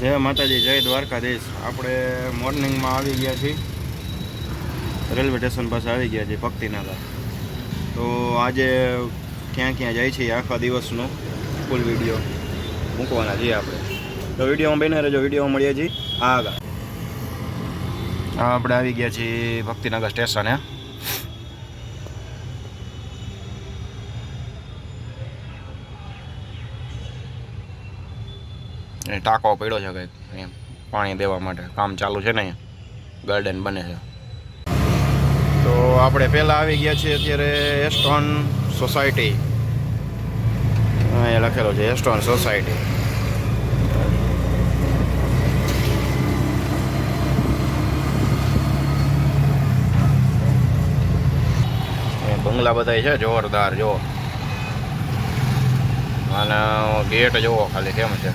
જય માતાજી, જય દ્વારકાધીશ। આપણે મોર્નિંગમાં આવી ગયા છીએ, રેલવે સ્ટેશન પાસે આવી ગયા છીએ ભક્તિનગર। તો આજે ક્યાં ક્યાં જાય છે આખા દિવસનો ફૂલ વિડીયો મૂકવાના છીએ આપણે। તો વિડીયોમાં બને રહેજો, વિડીયોમાં મળીએ છીએ આગળ। આપણે આવી ગયા છીએ ભક્તિનગર સ્ટેશને। ટાંકો પડ્યો છે કંઈક એમ પાણી દેવા માટે, કામ ચાલુ છે ને, અહીંયા ગાર્ડન બને છે। તો આપણે પહેલાં આવી ગયા છીએ અત્યારે એસ્ટોન સોસાયટી। અહીંયા લખેલો છે એસ્ટોન સોસાયટી। બંગલા બધા છે જોરદાર, જો અને ગેટ જોવો ખાલી કેમ છે।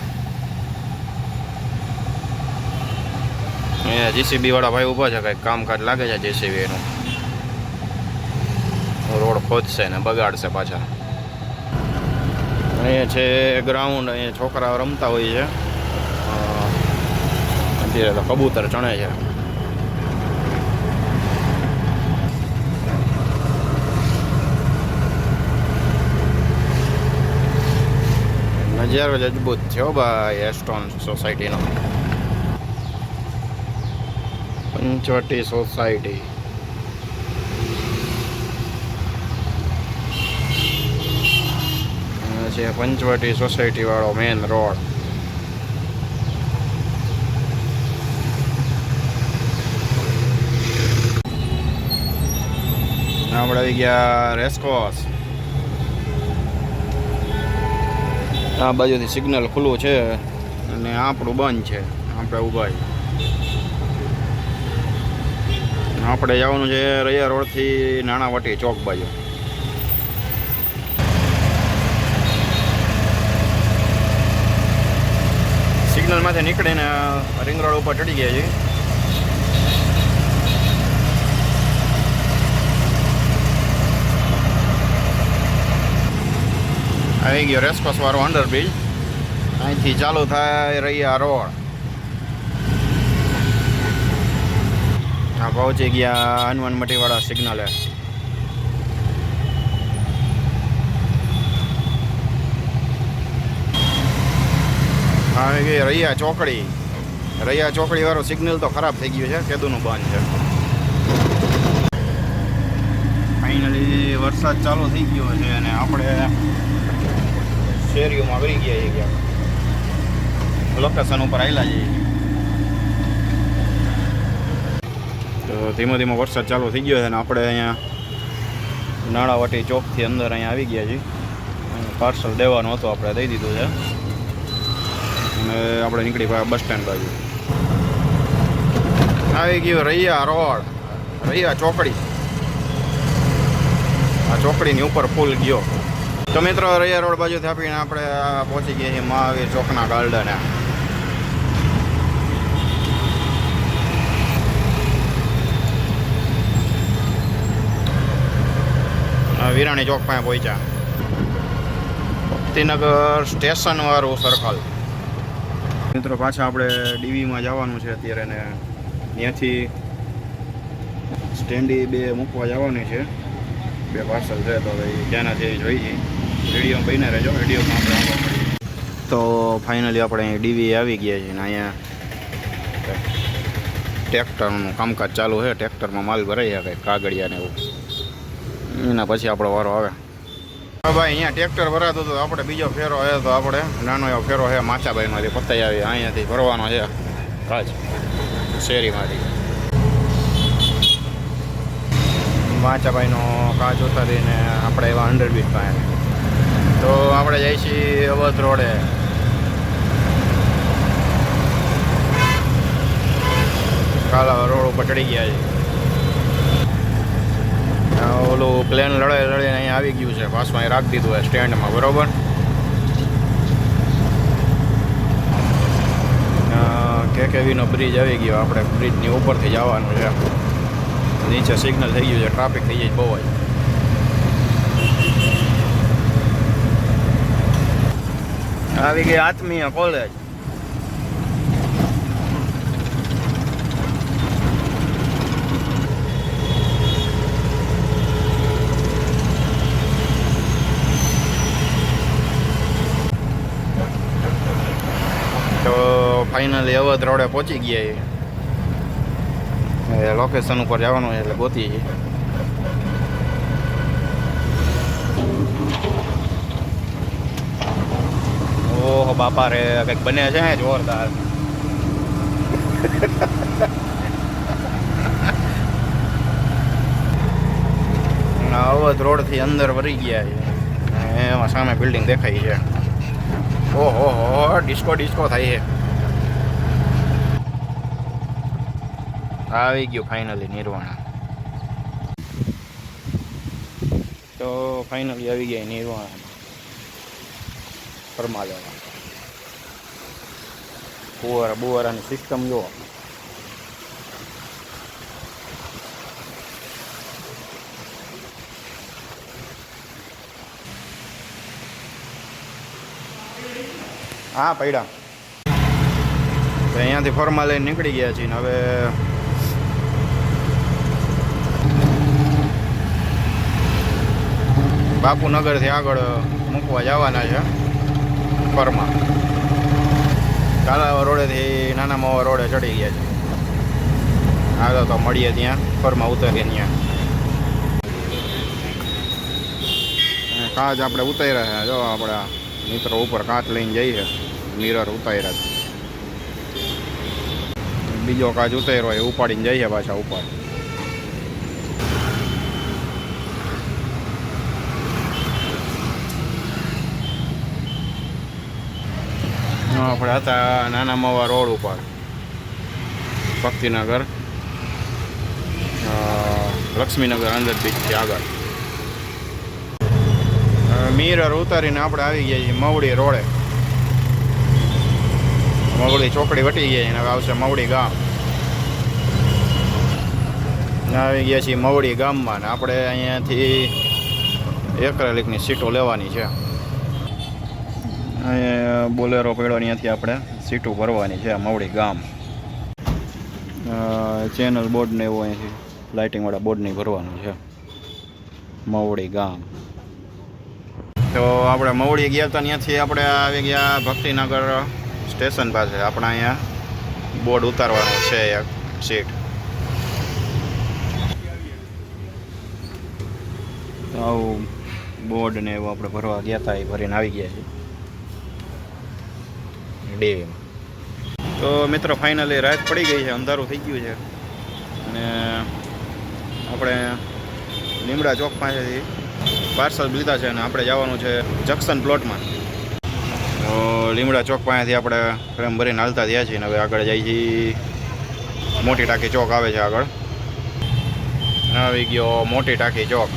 જેસીબી વાળા ભાઈ ઊભા છે, કંઈક કામકાજ લાગે છે જેસીબી એનું। રોડ ખોદશે ને બગાડશે પાછા। અહીંયા છે ગ્રાઉન્ડ, અહીંયા છોકરાઓ રમતા હોય છે। અત્યારે તો કબૂતર ચણે છે। નજારો જ અદભુત છે ભાઈ એસ્ટોન સોસાયટીનો। પંચવટી સોસાયટી છે, પંચવટી સોસાયટી વાળો મેન રોડ। આપણે આવી ગયા રેસકોર્સ। આ બાજુથી સિગ્નલ ખુલ્લું છે અને આપણું બંધ છે, આપણે ઊભા છીએ। આપણે જવાનું છે રૈયા રોડથી નાણાવટી ચોક બાજુ। સિગ્નલમાંથી નીકળીને રિંગ રોડ ઉપર ચડી ગયા છીએ। આવી ગયો રેસકોર્સ વાળો અંડરબ્રિજ। અહીંથી ચાલુ થાય રૈયા રોડ। પહોંચી ગયા હનુમાનમટીવાળા સિગ્નલે। આવી ગઈ રૈયા ચોકડી। રૈયા ચોકડી વાળો સિગ્નલ તો ખરાબ થઈ ગયું છે, કેદુનું બંધ છે। ફાઇનલી વરસાદ ચાલુ થઈ ગયો છે અને આપણે શેરીઓમાં આવી ગયા છીએ, લોકેશન ઉપર આવેલા છીએ। તો ધીમો ધીમો વરસાદ ચાલુ થઈ ગયો છે અને આપણે અહીંયા નાણાવટી ચોકથી અંદર અહીંયા આવી ગયા છીએ। પાર્સલ દેવાનું હતું, આપણે દઈ દીધું છે અને આપણે નીકળી પડ્યા બસ સ્ટેન્ડ બાજુ। આવી ગયું રૈયા રોડ, રૈયા ચોકડી। આ ચોકડીની ઉપર પુલ ગયો। તો મિત્રો રૈયા રોડ બાજુથી આપીને આપણે પહોંચી ગયા છીએ મહાવીર ચોકના ગાર્ડને। વિરાણી ચોક પાસે પહોંચ્યા। ભક્તિનગર સ્ટેશન વાળું સર્કલ। મિત્રો પાછા આપણે ડીવીમાં જવાનું છે અત્યારે ને ત્યાંથી સ્ટેન્ડી 2 મૂકવા જવાની છે। 2 પાર્સલ છે, તો ભાઈ ત્યાંનાથી જોઈ છીએ। વિડીયો બહીને રહેજો, વિડીયોમાં આપણે આવવા મળીએ। તો ફાઇનલી આપણે અહીં ડીવી આવી ગયા છીએ ને અહીંયા ટ્રેક્ટરનું કામકાજ ચાલુ છે। ટ્રેક્ટરમાં માલ ભરાઈ જાય કંઈક કાગળિયા ને એવું, એના પછી આપણો વારો આવે। હા ભાઈ, અહીંયા ટ્રેક્ટર ભરાતું હતું, આપણે બીજો ફેરો આવ્યો તો આપણે નાનો એવો ફેરો છે માચાભાઈમાંથી પતાઈ આવી, અહીંયાથી ભરવાનો છે કાચ શેરીમાંથી। માચાભાઈનો કાચ ઉતારીને આપણે એવા અંડરબ્રિજ પાસે। તો આપણે જઈએ છીએ અવધ રોડે। કાલા રોડ ઉપર ચડી ગયા છે। ઓલું પ્લેન લડાઈને અહીંયા આવી ગયું છે, પાછું અહીં રાખી દીધું છે સ્ટેન્ડમાં, બરાબર। કેકેવીનો બ્રિજ આવી ગયો, આપણે બ્રિજની ઉપરથી જવાનું છે। નીચે સિગ્નલ થઈ ગયું છે, ટ્રાફિક થઈ જાય બહુ જ। આવી ગઈ આત્મીય કોલેજ। ફાઇનલી અવધ રોડે પહોંચી ગયા એ લોકેશન ઉપર જવાનું એટલે ગોતી છે. ઓહો બાપા રે કંઈક બને છે જોરદાર. અવધ રોડથી અંદર વળી ગયા છે. એમાં સામે બિલ્ડિંગ દેખાય છે. ઓહો હો ડિસ્કો થાય છે. આવી ગયું ફાઇનલી નિર્વાણા. તો ફાઇનલી આવી ગયા નિર્વાણા ફરમા લેવા. બુવારાની સિસ્ટમ જુઓ. હા પૈડા તો અહીંયાથી ફરમા લઈને નીકળી ગયા છીએ. હવે બાપુનગરથી આગળ મૂકવા જવાના છે ફરમા. કાલાવા રોડેથી નાના માવા રોડે ચડી ગયા છે. આગળ તો મળીએ ત્યાં ફરમા ઉતરીએ ત્યાં. કાચ આપણે ઉતાર્યા છે. જો આપણા મિત્રો ઉપર કાચ લઈને જઈએ. મિરર ઉતાર્યા છે. બીજો કાચ ઉતાર્યો એ ઉપાડીને જઈએ પાછા ઉપર. આપણે હતા નાના માવા રોડ ઉપર ભક્તિનગર લક્ષ્મીનગર અંદર બીચથી આગળ. મિરર ઉતારીને આપણે આવી ગયા છીએ મવડી રોડે. મવડી ચોકડી વટી ગઈ અને હવે આવશે મવડી ગામ. આવી ગયા છીએ મવડી ગામમાં. ને આપણે અહીંયાથી એક્રેલિકની સીટો લેવાની છે. અહીંયા બોલેરો પડ્યો ત્યાંથી આપણે સીટો ભરવાની છે મવડી ગામ. ચેનલ બોર્ડ ને એવું અહીંથી લાઇટિંગવાળા બોર્ડ નહીં ભરવાનું છે મવડી ગામ. તો આપણે મવડી ગયા હતા ત્યાંથી આપણે આવી ગયા ભક્તિનગર સ્ટેશન પાસે. આપણે અહીંયા બોર્ડ ઉતારવાનું છે એક સીટ. આવું બોર્ડ ને એવું આપણે ભરવા ગયા હતા. એ ભરીને આવી ગયા છીએ ડેમ. તો મિત્રો ફાઇનલી રાત પડી ગઈ છે. અંધારું થઈ ગયું છે. અને આપણે લીમડા ચોક પાસેથી પાર્સલ લીધા છે અને આપણે જવાનું છે જંકશન પ્લોટમાં. તો લીમડા ચોક પાસેથી આપણે ફ્રેમ ભરીને હાલતા થયા છીએ. હવે આગળ જાય છીએ મોટી ટાંકી ચોક આવે છે આગળ. આવી ગયો મોટી ટાંકી ચોક.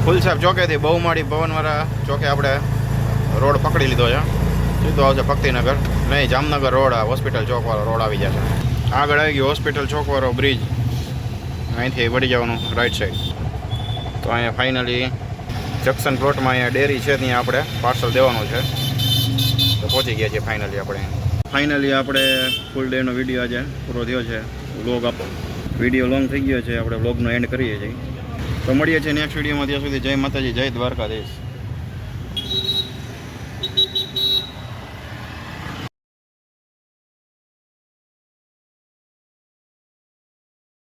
ફૂલસાબ ચોકેથી બહુમાળી ભવનવાળા ચોકે આપણે રોડ પકડી લીધો છે. સીધો આવશે ભક્તિનગર નહીં જામનગર રોડ. હોસ્પિટલ ચોકવાળો રોડ આવી જશે. આગળ આવી ગયો હોસ્પિટલ ચોકવાળો બ્રિજ. અહીંથી વળી જવાનું રાઈટ સાઈડ. તો અહીંયા ફાઇનલી જંકશન પ્લોટમાં અહીંયા ડેરી છે ત્યાં આપણે પાર્સલ દેવાનું છે. તો પહોંચી ગયા છીએ ફાઇનલી આપણે ફૂલ ડેનો વિડીયો આજે પૂરો થયો છે. વ્લોગ વિડીયો લોંગ થઈ ગયો છે. આપણે વ્લોગનો એન્ડ કરીએ છીએ. તો મળીએ છીએ નેક્સ્ટ વિડીયોમાં. ત્યાં સુધી જય માતાજી, જય દ્વારકાધીશ.